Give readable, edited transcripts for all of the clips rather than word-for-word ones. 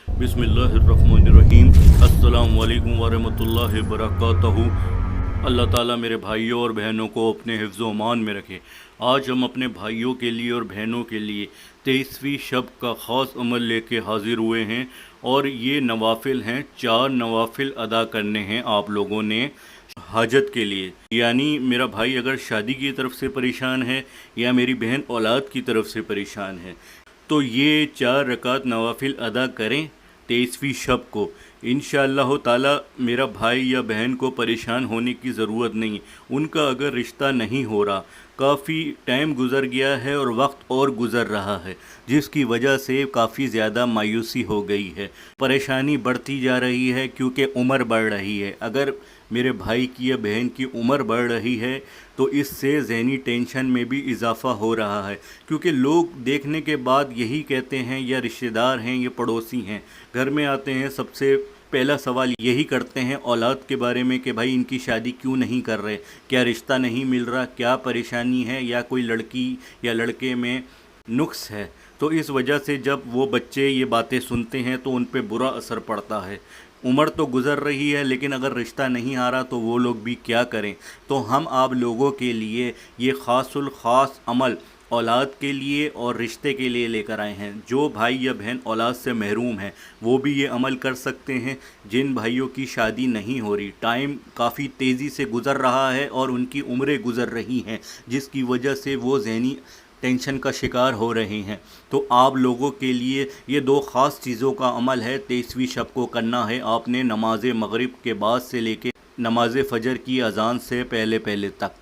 बिस्मिल्लाहिर्रहमानिर्रहीम। अस्सलाम वालेकुम वरहमतुल्लाहि वबरकातुहू। अल्लाह ताला मेरे भाइयों और बहनों को अपने हिफ्ज़ व अमान में रखे। आज हम अपने भाइयों के लिए और बहनों के लिए 23वीं शब का ख़ास अमल लेके हाज़िर हुए हैं और ये नवाफिल हैं। 4 नवाफिल अदा करने हैं आप लोगों ने हाजत के लिए। यानी मेरा भाई अगर शादी की तरफ से परेशान है या मेरी बहन औलाद की तरफ से परेशान है तो ये 4 रकात नवाफिल अदा करें 23वीं शब को। इंशाअल्लाह ताला मेरा भाई या बहन को परेशान होने की ज़रूरत नहीं। उनका अगर रिश्ता नहीं हो रहा, काफ़ी टाइम गुज़र गया है और वक्त और गुज़र रहा है, जिसकी वजह से काफ़ी ज़्यादा मायूसी हो गई है, परेशानी बढ़ती जा रही है क्योंकि उम्र बढ़ रही है। अगर मेरे भाई की या बहन की उम्र बढ़ रही है तो इससे ज़हनी टेंशन में भी इजाफ़ा हो रहा है, क्योंकि लोग देखने के बाद यही कहते हैं, या रिश्तेदार हैं या पड़ोसी हैं, घर में आते हैं, सबसे पहला सवाल यही करते हैं औलाद के बारे में कि भाई इनकी शादी क्यों नहीं कर रहे, क्या रिश्ता नहीं मिल रहा, क्या परेशानी है, या कोई लड़की या लड़के में नुक्स है। तो इस वजह से जब वो बच्चे ये बातें सुनते हैं तो उन पे बुरा असर पड़ता है। उम्र तो गुज़र रही है लेकिन अगर रिश्ता नहीं आ रहा तो वो लोग भी क्या करें। तो हम आप लोगों के लिए ये ख़ासुल ख़ास अमल औलाद के लिए और रिश्ते के लिए लेकर आए हैं। जो भाई या बहन औलाद से महरूम हैं वो भी ये अमल कर सकते हैं। जिन भाइयों की शादी नहीं हो रही, टाइम काफ़ी तेज़ी से गुज़र रहा है और उनकी उम्रें गुज़र रही हैं, जिसकी वजह से वो ज़हनी टेंशन का शिकार हो रहे हैं, तो आप लोगों के लिए ये 2 ख़ास चीज़ों का अमल है। 23वीं शब को करना है आपने नमाज मगरिब के बाद से लेके नमाज फ़जर की अज़ान से पहले पहले तक।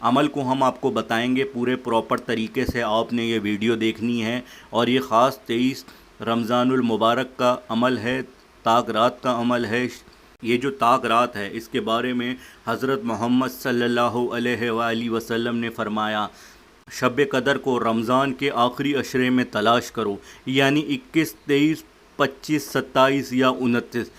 अमल को हम आपको बताएंगे पूरे प्रॉपर तरीके से, आपने ये वीडियो देखनी है। और ये ख़ास 23 रमज़ानुल मुबारक का अमल है, ताक रात का अमल है। ये जो ताक रात है इसके बारे में हज़रत मोहम्मद सल्लल्लाहु अलैहि वसल्लम ने फरमाया, शब कदर को रमज़ान के आखिरी अशरे में तलाश करो, यानी 21, 23, 25, 27 या 29।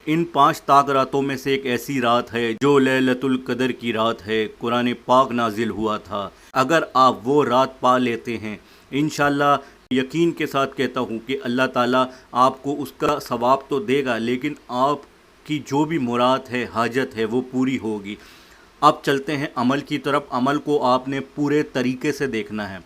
इन 5 ताक रातों में से एक ऐसी रात है जो लैलतुल कदर की रात है, कुरान पाक नाजिल हुआ था। अगर आप वो रात पा लेते हैं, इंशाअल्लाह यकीन के साथ कहता हूँ कि अल्लाह ताला आपको उसका सवाब तो देगा, लेकिन आपकी जो भी मुराद है, हाजत है, वो पूरी होगी। अब चलते हैं अमल की तरफ। अमल को आपने पूरे तरीके से देखना है,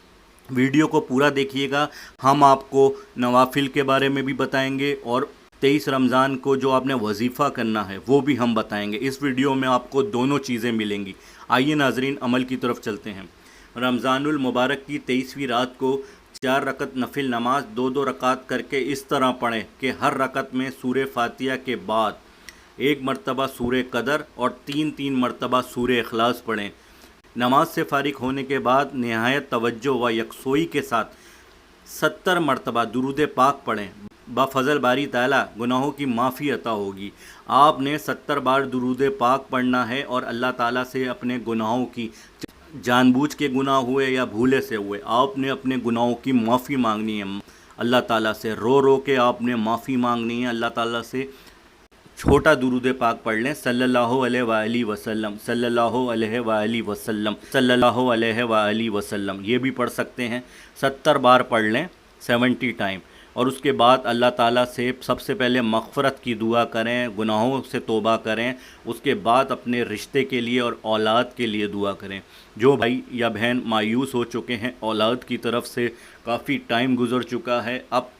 वीडियो को पूरा देखिएगा। हम आपको नवाफिल के बारे में भी बताएंगे और 23 रमज़ान को जो आपने वजीफ़ा करना है वो भी हम बताएंगे। इस वीडियो में आपको दोनों चीज़ें मिलेंगी। आइए नाजरीन अमल की तरफ चलते हैं। रमज़ानुल मुबारक की 23वीं रात को 4 रकत नफिल नमाज 2-2 रकात करके इस तरह पढ़ें कि हर रकत में सूरे फातिहा के बाद 1 मरतबा सूरे कदर और 3-3 मरतबा सूरे इखलास पढ़ें। नमाज से फ़ारिग होने के बाद नहायत तवज्जो व यकसोई के साथ 70 मरतबा दुरूद पाक पढ़ें। बाफ़ज़ल बारी ताला गुनाहों की माफ़ी अता होगी। आपने 70 बार दुरूद पाक पढ़ना है और अल्लाह ताला से अपने गुनाहों की, जानबूझ के गुनाह हुए या भूले से हुए, आपने अपने गुनाहों की माफ़ी मांगनी है अल्लाह ताला से। रो रो के आपने माफ़ी मांगनी है अल्लाह ताला से। छोटा दुरूद पाक पढ़ लें, सल्लल्लाहु अलैहि वसल्लम, सल्लल्लाहु अलैहि वसल्लम, सल्लल्लाहु अलैहि वसल्लम, ये भी पढ़ सकते हैं। 70 बार पढ़ लें, 70 टाइम। और उसके बाद अल्लाह ताला से सबसे पहले मग़फ़रत की दुआ करें, गुनाहों से तौबा करें। उसके बाद अपने रिश्ते के लिए और औलाद के लिए दुआ करें। जो भाई या बहन मायूस हो चुके हैं, औलाद की तरफ से काफ़ी टाइम गुज़र चुका है, अब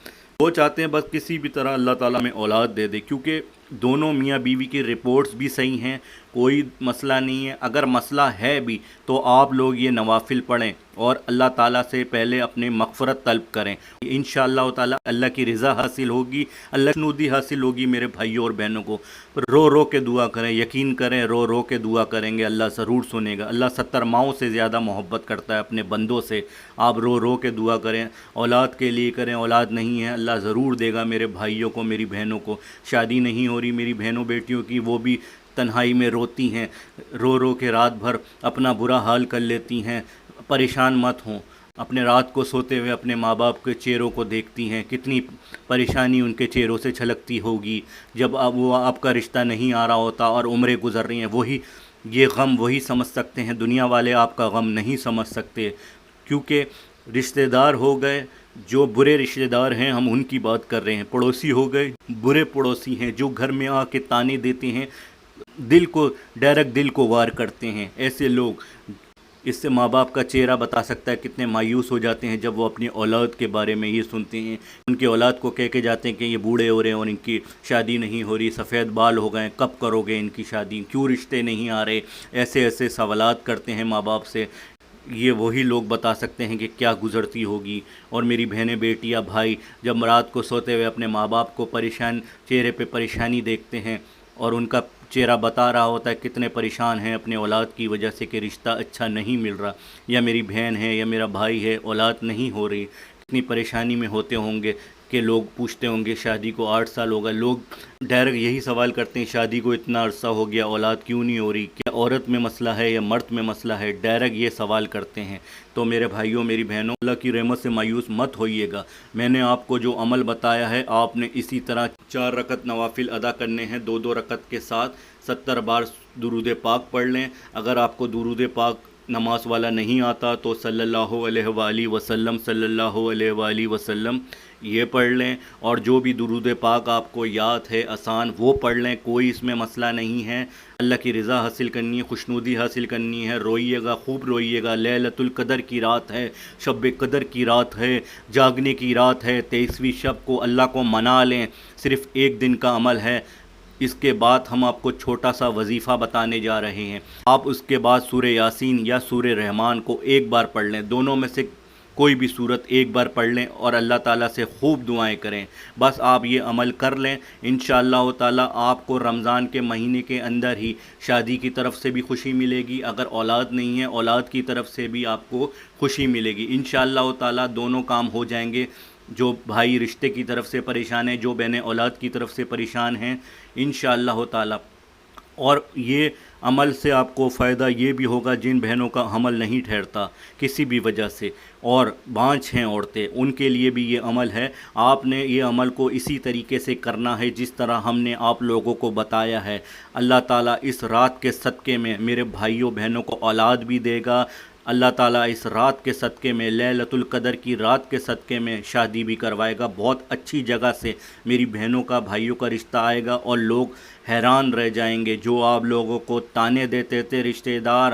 वो चाहते हैं बस किसी भी तरह अल्लाह ताला में औलाद दे दे, क्योंकि दोनों मियाँ बीवी की रिपोर्ट्स भी सही हैं, कोई मसला नहीं है। अगर मसला है भी तो आप लोग ये नवाफिल पढ़ें और अल्लाह ताला से पहले अपने मग़फ़रत तलब करें। इंशाअल्लाह ताला अल्लाह की रज़ा हासिल होगी, अल्लाह की खुशनुदी हासिल होगी। मेरे भाइयों और बहनों को रो रो के दुआ करें, यकीन करें, रो रो के दुआ करेंगे अल्लाह ज़रूर सुनेगा। अल्लाह 70 माओं से ज़्यादा मोहब्बत करता है अपने बंदों से। आप रो रो के दुआ करें, औलाद के लिए करें। औलाद नहीं है, अल्लाह ज़रूर देगा मेरे भाइयों को, मेरी बहनों को। शादी नहीं हो रही मेरी बहनों बेटियों की, वो भी तन्हाई में रोती हैं, रो रो के रात भर अपना बुरा हाल कर लेती हैं। परेशान मत हों, अपने रात को सोते हुए अपने माँ बाप के चेहरों को देखती हैं, कितनी परेशानी उनके चेहरों से छलकती होगी जब अब वो आपका रिश्ता नहीं आ रहा होता और उम्रें गुज़र रही हैं। वही ये गम वही समझ सकते हैं, दुनिया वाले आपका गम नहीं समझ सकते, क्योंकि रिश्तेदार हो गए جو برے رشتہ دار ہیں ہم ان کی بات کر رہے ہیں، پڑوسی ہو گئے برے پڑوسی ہیں جو گھر میں آ کے تانے دیتے ہیں، دل کو ڈائریکٹ دل کو وار کرتے ہیں، ایسے لوگ، اس سے ماں باپ کا چہرہ بتا سکتا ہے کتنے مایوس ہو جاتے ہیں جب وہ اپنی اولاد کے بارے میں یہ سنتے ہیں، ان کی اولاد کو کہہ کے جاتے ہیں کہ یہ بوڑھے ہو رہے ہیں اور ان کی شادی نہیں ہو رہی، سفید بال ہو گئے، کب کرو گے ان کی شادی، کیوں رشتے نہیں آ رہے، ایسے ایسے سوالات کرتے ہیں ماں باپ سے۔ یہ وہی لوگ بتا سکتے ہیں کہ کیا گزرتی ہوگی۔ اور میری بہنیں، بیٹیاں، بھائی جب رات کو سوتے ہوئے اپنے ماں باپ کو پریشان چہرے پہ پریشانی دیکھتے ہیں اور ان کا چہرہ بتا رہا ہوتا ہے کتنے پریشان ہیں اپنے اولاد کی وجہ سے کہ رشتہ اچھا نہیں مل رہا، یا میری بہن ہے یا میرا بھائی ہے اولاد نہیں ہو رہی، کتنی پریشانی میں ہوتے ہوں گے کہ لوگ پوچھتے ہوں گے شادی کو 8 سال ہو گئے، لوگ ڈائریکٹ یہی سوال کرتے ہیں شادی کو اتنا عرصہ ہو گیا اولاد کیوں نہیں ہو رہی، کیا عورت میں مسئلہ ہے یا مرد میں مسئلہ ہے، ڈائریکٹ یہ سوال کرتے ہیں۔ تو میرے بھائیوں، میری بہنوں، اللہ کی رحمت سے مایوس مت ہوئیے گا۔ میں نے آپ کو جو عمل بتایا ہے آپ نے اسی طرح 4 رکعت نوافل ادا کرنے ہیں، 2 رکعت کے ساتھ 70 بار درود پاک پڑھ لیں۔ اگر آپ کو درود پاک نماز والا نہیں آتا تو صلی اللہ علیہ وآلہ وسلم، صلی اللہ علیہ وآلہ وسلم یہ پڑھ لیں، اور جو بھی درود پاک آپ کو یاد ہے آسان وہ پڑھ لیں، کوئی اس میں مسئلہ نہیں ہے۔ اللہ کی رضا حاصل کرنی ہے، خوشنودی حاصل کرنی ہے، روئیے گا، خوب روئیے گا۔ لیلۃ القدر کی رات ہے، شب قدر کی رات ہے، جاگنے کی رات ہے، 23ویں شب کو اللہ کو منا لیں، صرف 1 دن کا عمل ہے۔ اس کے بعد ہم آپ کو چھوٹا سا وظیفہ بتانے جا رہے ہیں، آپ اس کے بعد سورہ یاسین یا سورہ رحمان کو 1 بار پڑھ لیں، دونوں میں سے کوئی بھی صورت 1 بار پڑھ لیں اور اللہ تعالیٰ سے خوب دعائیں کریں۔ بس آپ یہ عمل کر لیں، انشاءاللہ تعالیٰ آپ کو رمضان کے مہینے کے اندر ہی شادی کی طرف سے بھی خوشی ملے گی، اگر اولاد نہیں ہے اولاد کی طرف سے بھی آپ کو خوشی ملے گی، انشاءاللہ تعالیٰ دونوں کام ہو جائیں گے۔ جو بھائی رشتے کی طرف سے پریشان ہیں، جو بہنیں اولاد کی طرف سے پریشان ہیں، انشاءاللہ تعالیٰ۔ اور یہ عمل سے آپ کو فائدہ یہ بھی ہوگا جن بہنوں کا حمل نہیں ٹھہرتا کسی بھی وجہ سے اور بانجھ ہیں عورتیں، ان کے لیے بھی یہ عمل ہے۔ آپ نے یہ عمل کو اسی طریقے سے کرنا ہے جس طرح ہم نے آپ لوگوں کو بتایا ہے۔ اللہ تعالیٰ اس رات کے صدقے میں میرے بھائیوں بہنوں کو اولاد بھی دے گا، اللہ تعالیٰ اس رات کے صدقے میں، لیلۃ القدر کی رات کے صدقے میں شادی بھی کروائے گا۔ بہت اچھی جگہ سے میری بہنوں کا، بھائیوں کا رشتہ آئے گا اور لوگ حیران رہ جائیں گے۔ جو آپ لوگوں کو تانے دیتے تھے رشتہ دار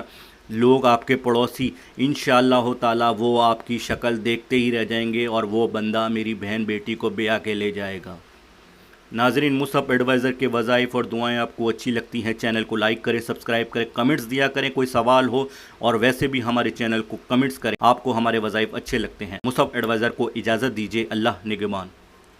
لوگ، آپ کے پڑوسی، انشاءاللہ تعالیٰ وہ آپ کی شکل دیکھتے ہی رہ جائیں گے اور وہ بندہ میری بہن بیٹی کو بیاہ کے لے جائے گا۔ ناظرین، مصعب ایڈوائزر کے وظائف اور دعائیں آپ کو اچھی لگتی ہیں، چینل کو لائک کریں، سبسکرائب کریں، کمنٹس دیا کریں، کوئی سوال ہو اور ویسے بھی ہمارے چینل کو کمنٹس کریں۔ آپ کو ہمارے وظائف اچھے لگتے ہیں۔ مصعب ایڈوائزر کو اجازت دیجیے، اللہ نگہبان۔